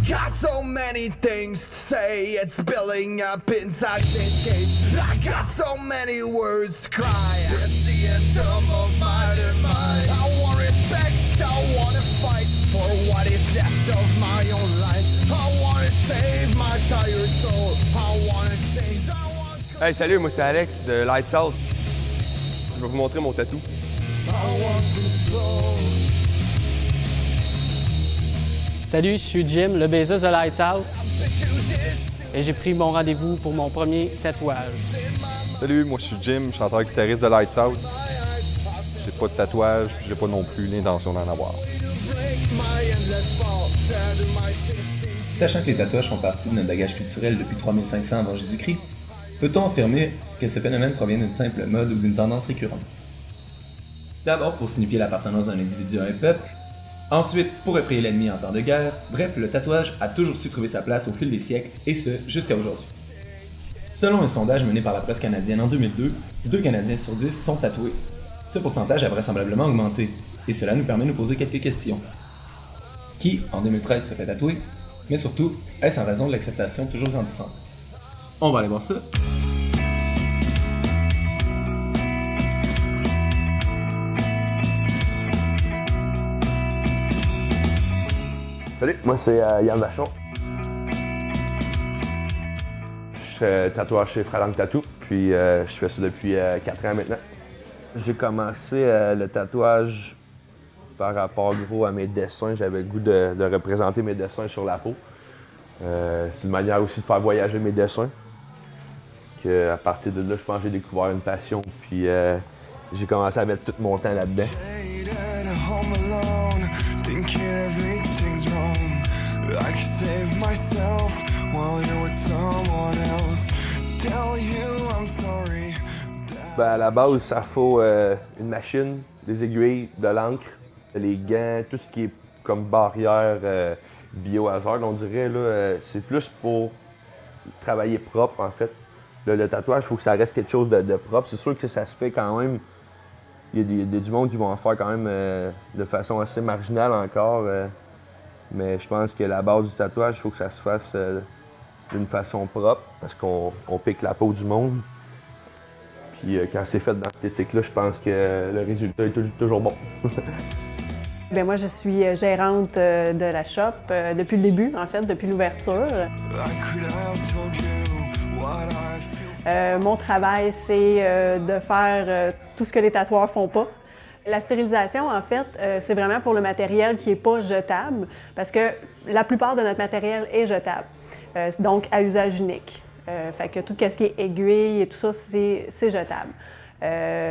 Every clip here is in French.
Got so many things to say, it's building up inside this cage. I got so many words to cry. It's the anthem of my demise. I want respect, I want to fight for what is left of my own life. I want to save my tired soul. I want to change, I want to... Hey, salut, moi c'est Alex de Lights Out. Je vais vous montrer mon tatou. I want to slow. Salut, je suis Jim, le bassiste de Lights Out, et j'ai pris mon rendez-vous pour mon premier tatouage. Salut, moi je suis Jim, chanteur-guitariste de Lights Out. J'ai pas de tatouage, puis j'ai pas non plus l'intention d'en avoir. Sachant que les tatouages font partie de notre bagage culturel depuis 3500 avant Jésus-Christ, peut-on affirmer que ce phénomène provient d'une simple mode ou d'une tendance récurrente? D'abord pour signifier l'appartenance d'un individu à un peuple, ensuite pour effrayer l'ennemi en temps de guerre, bref, le tatouage a toujours su trouver sa place au fil des siècles, et ce, jusqu'à aujourd'hui. Selon un sondage mené par la presse canadienne en 2002, 2 Canadiens sur 10 sont tatoués. Ce pourcentage a vraisemblablement augmenté, et cela nous permet de nous poser quelques questions. Qui, en 2013, se fait tatouer? Mais surtout, est-ce en raison de l'acceptation toujours grandissante? On va aller voir ça. Salut, moi c'est Yann Vachon. Je fais tatouage chez Fralang Tattoo, puis je fais ça depuis 4 ans maintenant. J'ai commencé le tatouage par rapport gros à mes dessins. J'avais le goût de représenter mes dessins sur la peau. C'est une manière aussi de faire voyager mes dessins. À partir de là, je pense que j'ai découvert une passion, puis j'ai commencé à mettre tout mon temps là-dedans. Ben, à la base, ça faut une machine, des aiguilles, de l'encre, les gants, tout ce qui est comme barrière biohazard, on dirait. C'est plus pour travailler propre, en fait. Le tatouage, il faut que ça reste quelque chose de propre. C'est sûr que ça se fait quand même. Il y a du monde qui vont en faire quand même de façon assez marginale encore. Mais je pense que la base du tatouage, il faut que ça se fasse d'une façon propre, parce qu'on pique la peau du monde. Puis quand c'est fait dans cette éthique-là, je pense que le résultat est toujours bon. Bien, moi, je suis gérante de la shop depuis le début, en fait, depuis l'ouverture. Mon travail, c'est de faire tout ce que les tatoueurs font pas. La stérilisation, en fait, c'est vraiment pour le matériel qui n'est pas jetable, parce que la plupart de notre matériel est jetable, donc à usage unique. Fait que tout ce qui est aiguille et tout ça, c'est jetable.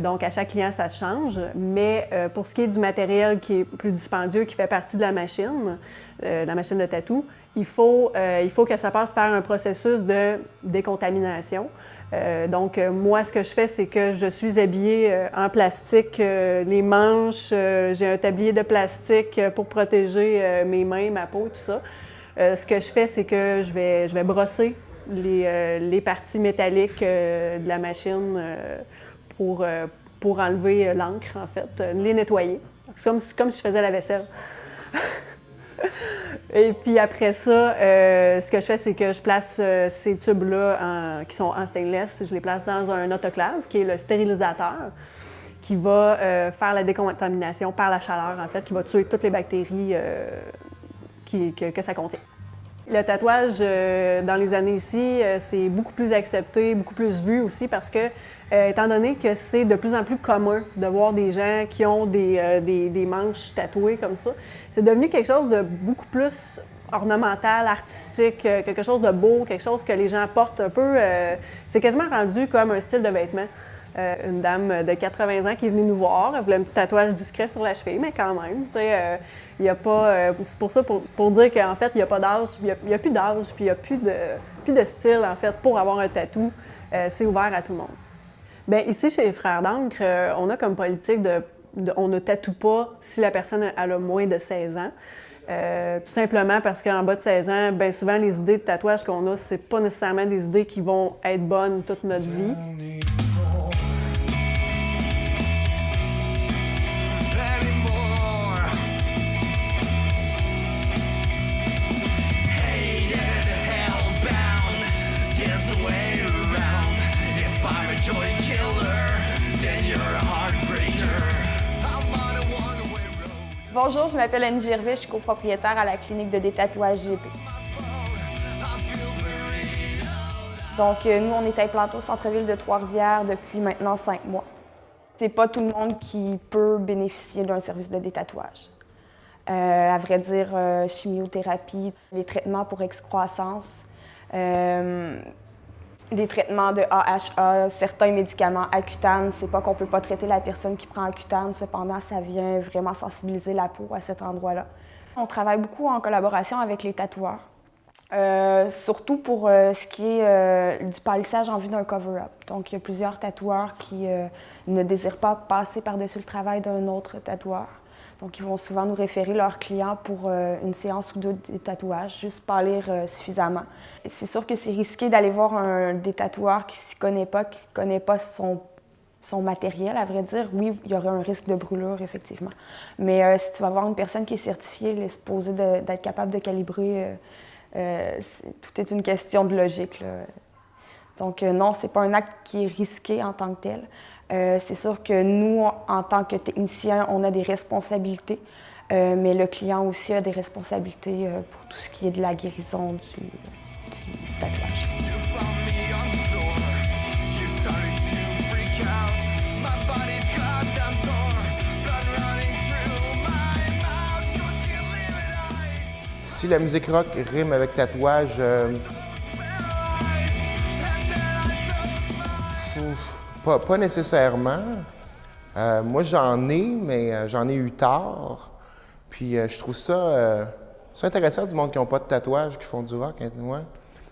Donc, à chaque client, ça change, mais pour ce qui est du matériel qui est plus dispendieux, qui fait partie de la machine de tatou, il faut que ça passe par un processus de décontamination. Donc, moi, ce que je fais, c'est que je suis habillée en plastique, les manches, j'ai un tablier de plastique pour protéger mes mains, ma peau, tout ça. Ce que je fais, c'est que je vais brosser les parties métalliques de la machine pour enlever l'encre, en fait, les nettoyer. C'est comme si je faisais la vaisselle. Et puis après ça, ce que je fais, c'est que je place ces tubes-là qui sont en stainless, je les place dans un autoclave, qui est le stérilisateur, qui va faire la décontamination par la chaleur, en fait, qui va tuer toutes les bactéries que ça contient. Le tatouage, dans les années ici, c'est beaucoup plus accepté, beaucoup plus vu aussi parce que, étant donné que c'est de plus en plus commun de voir des gens qui ont des manches tatouées comme ça, c'est devenu quelque chose de beaucoup plus ornemental, artistique, quelque chose de beau, quelque chose que les gens portent un peu. C'est quasiment rendu comme un style de vêtement. Une dame de 80 ans qui est venue nous voir, elle voulait un petit tatouage discret sur la cheville, mais quand même, tu sais, il y a pas... c'est pour ça, pour dire qu'en fait, il n'y a pas d'âge, il n'y a plus d'âge, puis il n'y a plus de style, en fait, pour avoir un tatou. C'est ouvert à tout le monde. Bien, ici, chez les Frères d'Ancre, on a comme politique on ne tatoue pas si la personne elle a moins de 16 ans. Tout simplement parce qu'en bas de 16 ans, bien souvent, les idées de tatouage qu'on a, c'est pas nécessairement des idées qui vont être bonnes toute notre vie. Bonjour, je m'appelle Annie Gervais, je suis copropriétaire à la clinique de détatouage GP. Donc, nous, on est implantés au centre-ville de Trois-Rivières depuis maintenant 5 mois. C'est pas tout le monde qui peut bénéficier d'un service de détatouage. À vrai dire, chimiothérapie, les traitements pour excroissance, des traitements de AHA, certains médicaments Accutane. C'est pas qu'on peut pas traiter la personne qui prend Accutane, cependant, ça vient vraiment sensibiliser la peau à cet endroit-là. On travaille beaucoup en collaboration avec les tatoueurs, surtout pour ce qui est du palissage en vue d'un cover-up. Donc, il y a plusieurs tatoueurs qui ne désirent pas passer par-dessus le travail d'un autre tatoueur. Donc, ils vont souvent nous référer leurs clients pour une séance ou deux de tatouage, juste pâlir suffisamment. C'est sûr que c'est risqué d'aller voir un détatoueur qui ne s'y connaît pas son matériel, à vrai dire. Oui, il y aurait un risque de brûlure, effectivement. Mais si tu vas voir une personne qui est certifiée, elle est supposée d'être capable de calibrer. Tout est une question de logique, là. Donc non, c'est pas un acte qui est risqué en tant que tel. C'est sûr que nous, en tant que techniciens, on a des responsabilités, mais le client aussi a des responsabilités pour tout ce qui est de la guérison du tatouage. Si la musique rock rime avec tatouage, pas nécessairement. Moi, j'en ai, mais j'en ai eu tard. Puis je trouve ça intéressant du monde qui n'ont pas de tatouage, qui font du rock. Hein, ouais.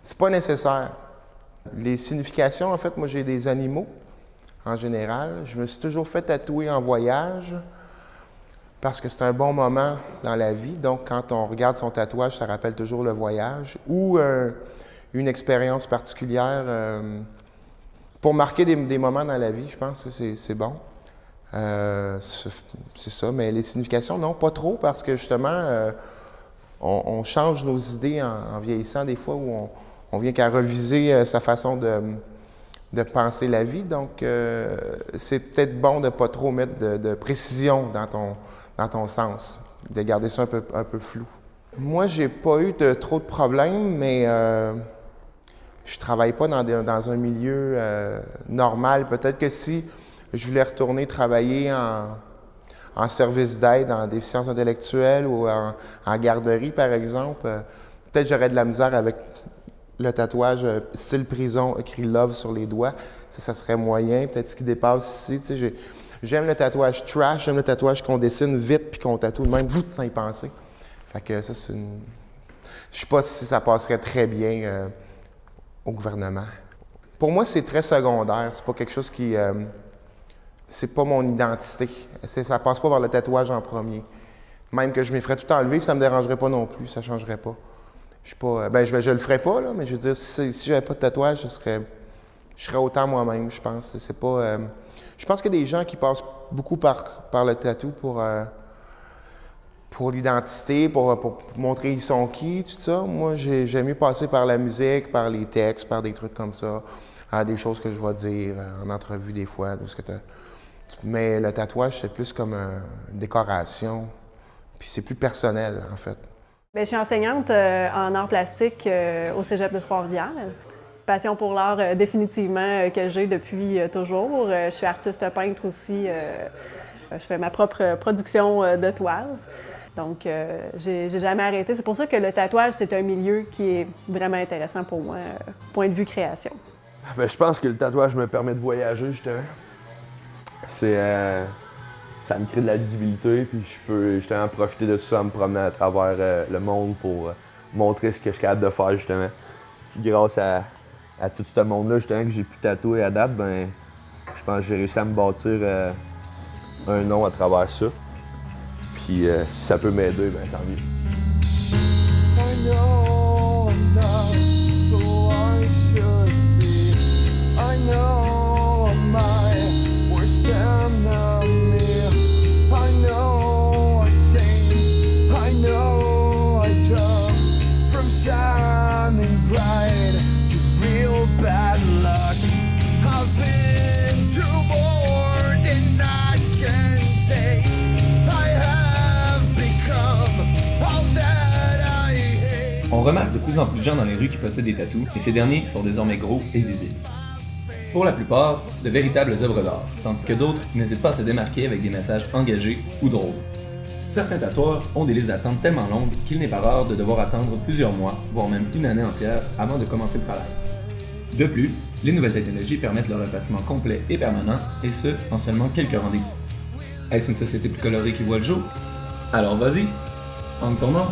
C'est pas nécessaire. Les significations, en fait, moi, j'ai des animaux, en général. Je me suis toujours fait tatouer en voyage parce que c'est un bon moment dans la vie. Donc, quand on regarde son tatouage, ça rappelle toujours le voyage ou une expérience particulière. Pour marquer des moments dans la vie, je pense que c'est bon. C'est ça, mais les significations, non, pas trop, parce que justement, on change nos idées en vieillissant des fois, où on vient qu'à reviser sa façon de penser la vie. Donc, c'est peut-être bon de ne pas trop mettre de précision dans ton sens, de garder ça un peu flou. Moi, j'ai pas eu trop de problèmes, mais je travaille pas dans un milieu normal. Peut-être que si je voulais retourner travailler en service d'aide, en déficience intellectuelle ou en garderie, par exemple, peut-être j'aurais de la misère avec le tatouage style prison, écrit « Love » sur les doigts. Ça serait moyen. Peut-être ce qui dépasse ici. Tu sais, j'aime le tatouage trash, j'aime le tatouage qu'on dessine vite puis qu'on tatoue de même, sans y penser. Fait que ça, c'est une... Je sais pas si ça passerait très bien au gouvernement. Pour moi, c'est très secondaire. C'est pas quelque chose qui... c'est pas mon identité. Ça passe pas vers le tatouage en premier. Même que je me ferais tout enlever, ça me dérangerait pas non plus, ça changerait pas. Je suis pas... je le ferais pas, là, mais je veux dire, si j'avais pas de tatouage, je serais autant moi-même, je pense. C'est pas... je pense qu'il y a des gens qui passent beaucoup par le tatou pour l'identité, pour montrer ils sont qui, tout ça. Moi, j'aime mieux passer par la musique, par les textes, par des trucs comme ça, des choses que je vais dire en entrevue des fois. Mais le tatouage, c'est plus comme une décoration, puis c'est plus personnel, en fait. Bien, je suis enseignante en arts plastiques au Cégep de Trois-Rivières. Passion pour l'art définitivement que j'ai depuis toujours. Je suis artiste peintre aussi. Je fais ma propre production de toiles. Donc, j'ai jamais arrêté. C'est pour ça que le tatouage, c'est un milieu qui est vraiment intéressant pour moi, point de vue création. Ben, je pense que le tatouage me permet de voyager, justement. Ça me crée de la visibilité, puis je peux justement profiter de ça en me promenant à travers le monde pour montrer ce que je suis capable de faire justement. Puis grâce à tout ce monde-là justement que j'ai pu tatouer à date, ben je pense que j'ai réussi à me bâtir un nom à travers ça. Puis si ça peut m'aider, ben tant mieux. I know I'm not who I should be. I know I'm my worst enemy. I know I changed. I know I jumped from shining bright to real bad luck. I've been through more than I can take. I have become all that I hate. On remarque de plus en plus de gens dans les rues qui possèdent des tatous, et ces derniers sont désormais gros et visibles. Pour la plupart, de véritables œuvres d'art, tandis que d'autres n'hésitent pas à se démarquer avec des messages engagés ou drôles. Certains tatoueurs ont des listes d'attente tellement longues qu'il n'est pas rare de devoir attendre plusieurs mois, voire même une année entière, avant de commencer le travail. De plus, les nouvelles technologies permettent leur remplacement complet et permanent, et ce, en seulement quelques rendez-vous. Est-ce une société plus colorée qui voit le jour? Alors vas-y, encore non?